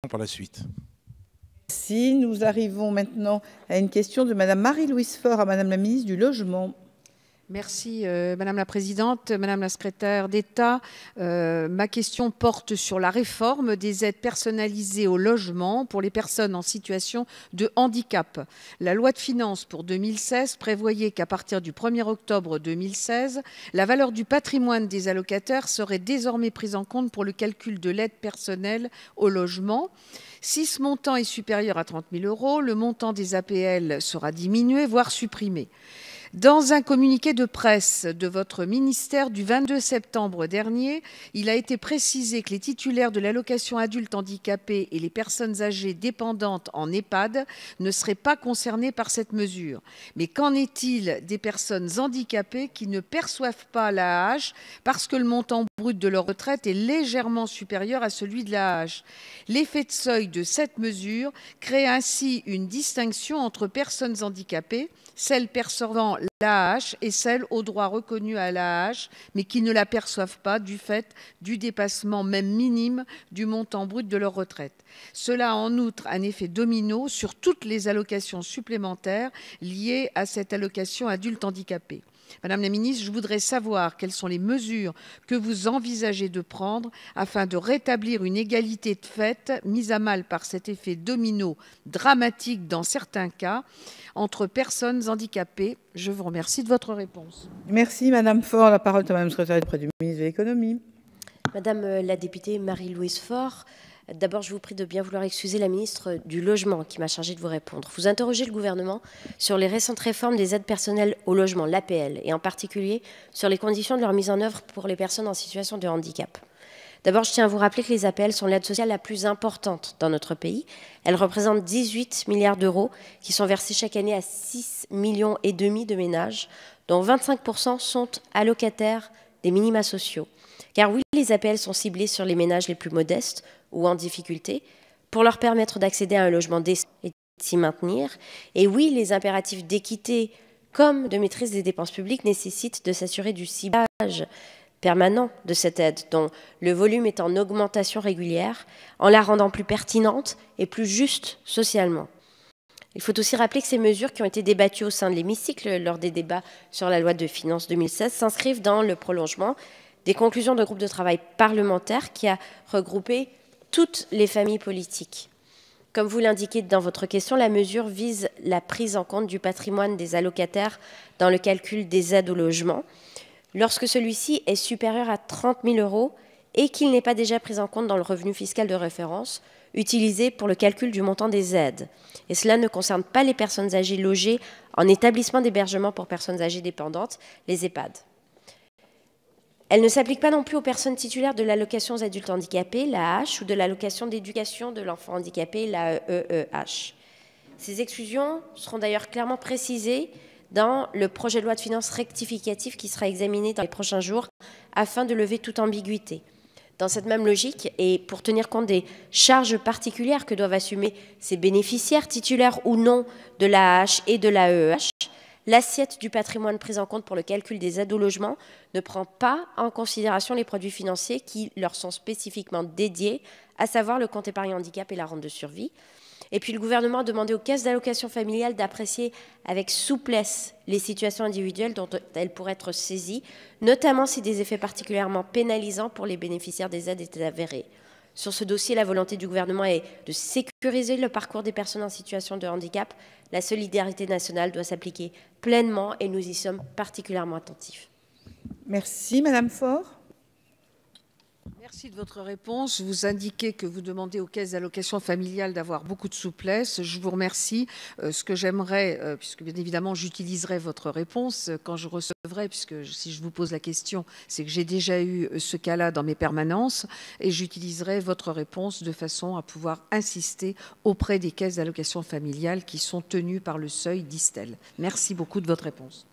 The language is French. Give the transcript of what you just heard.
par la suite. Si nous arrivons maintenant à une question de Madame Marie-Louise Faure à Madame la ministre du Logement. Merci Madame la Présidente, Madame la Secrétaire d'État. Ma question porte sur la réforme des aides personnalisées au logement pour les personnes en situation de handicap. La loi de finances pour 2016 prévoyait qu'à partir du 1er octobre 2016, la valeur du patrimoine des allocataires serait désormais prise en compte pour le calcul de l'aide personnelle au logement. Si ce montant est supérieur à 30 000 €, le montant des APL sera diminué, voire supprimé. Dans un communiqué de presse de votre ministère du 22 septembre dernier, il a été précisé que les titulaires de l'allocation adulte handicapé et les personnes âgées dépendantes en EHPAD ne seraient pas concernés par cette mesure. Mais qu'en est-il des personnes handicapées qui ne perçoivent pas l'AAH parce que le montant brut de leur retraite est légèrement supérieur à celui de l'AAH? L'effet de seuil de cette mesure crée ainsi une distinction entre personnes handicapées, celles percevant l'AAH et celles aux droits reconnus à l'AAH, mais qui ne la perçoivent pas du fait du dépassement même minime du montant brut de leur retraite. Cela a en outre un effet domino sur toutes les allocations supplémentaires liées à cette allocation adulte handicapé. Madame la ministre, je voudrais savoir quelles sont les mesures que vous envisagez de prendre afin de rétablir une égalité de fait mise à mal par cet effet domino dramatique dans certains cas entre personnes handicapées. Je vous remercie de votre réponse. Merci Madame Faure. La parole est à Madame la secrétaire auprès du ministre de l'Économie. Madame la députée Marie-Louise Faure, d'abord, je vous prie de bien vouloir excuser la ministre du Logement qui m'a chargée de vous répondre. Vous interrogez le gouvernement sur les récentes réformes des aides personnelles au logement, l'APL, et en particulier sur les conditions de leur mise en œuvre pour les personnes en situation de handicap. D'abord, je tiens à vous rappeler que les APL sont l'aide sociale la plus importante dans notre pays. Elles représentent 18 milliards d'euros qui sont versés chaque année à 6,5 millions de ménages, dont 25% sont allocataires des minima sociaux. Car oui, les APL sont ciblées sur les ménages les plus modestes ou en difficulté pour leur permettre d'accéder à un logement décent et de s'y maintenir. Et oui, les impératifs d'équité comme de maîtrise des dépenses publiques nécessitent de s'assurer du ciblage permanent de cette aide, dont le volume est en augmentation régulière, en la rendant plus pertinente et plus juste socialement. Il faut aussi rappeler que ces mesures qui ont été débattues au sein de l'hémicycle lors des débats sur la loi de finances 2016 s'inscrivent dans le prolongement des conclusions d'un groupe de travail parlementaire qui a regroupé toutes les familles politiques. Comme vous l'indiquez dans votre question, la mesure vise la prise en compte du patrimoine des allocataires dans le calcul des aides au logement, lorsque celui-ci est supérieur à 30 000 € et qu'il n'est pas déjà pris en compte dans le revenu fiscal de référence utilisé pour le calcul du montant des aides. Et cela ne concerne pas les personnes âgées logées en établissement d'hébergement pour personnes âgées dépendantes, les EHPAD. Elle ne s'applique pas non plus aux personnes titulaires de l'allocation aux adultes handicapés, l'AAH, ou de l'allocation d'éducation de l'enfant handicapé, l'AEEH. Ces exclusions seront d'ailleurs clairement précisées dans le projet de loi de finances rectificative qui sera examiné dans les prochains jours afin de lever toute ambiguïté. Dans cette même logique, et pour tenir compte des charges particulières que doivent assumer ces bénéficiaires titulaires ou non de l'AAH et de l'AEEH, l'assiette du patrimoine prise en compte pour le calcul des aides au logement ne prend pas en considération les produits financiers qui leur sont spécifiquement dédiés, à savoir le compte épargne handicap et la rente de survie. Et puis le gouvernement a demandé aux caisses d'allocation familiale d'apprécier avec souplesse les situations individuelles dont elles pourraient être saisies, notamment si des effets particulièrement pénalisants pour les bénéficiaires des aides étaient avérés. Sur ce dossier, la volonté du gouvernement est de sécuriser le parcours des personnes en situation de handicap. La solidarité nationale doit s'appliquer pleinement et nous y sommes particulièrement attentifs. Merci Madame Faure. Merci de votre réponse. Vous indiquez que vous demandez aux caisses d'allocation familiale d'avoir beaucoup de souplesse. Je vous remercie. Ce que j'aimerais, puisque bien évidemment j'utiliserai votre réponse quand je recevrai, puisque si je vous pose la question, c'est que j'ai déjà eu ce cas-là dans mes permanences, et j'utiliserai votre réponse de façon à pouvoir insister auprès des caisses d'allocation familiale qui sont tenues par le seuil d'Istel. Merci beaucoup de votre réponse.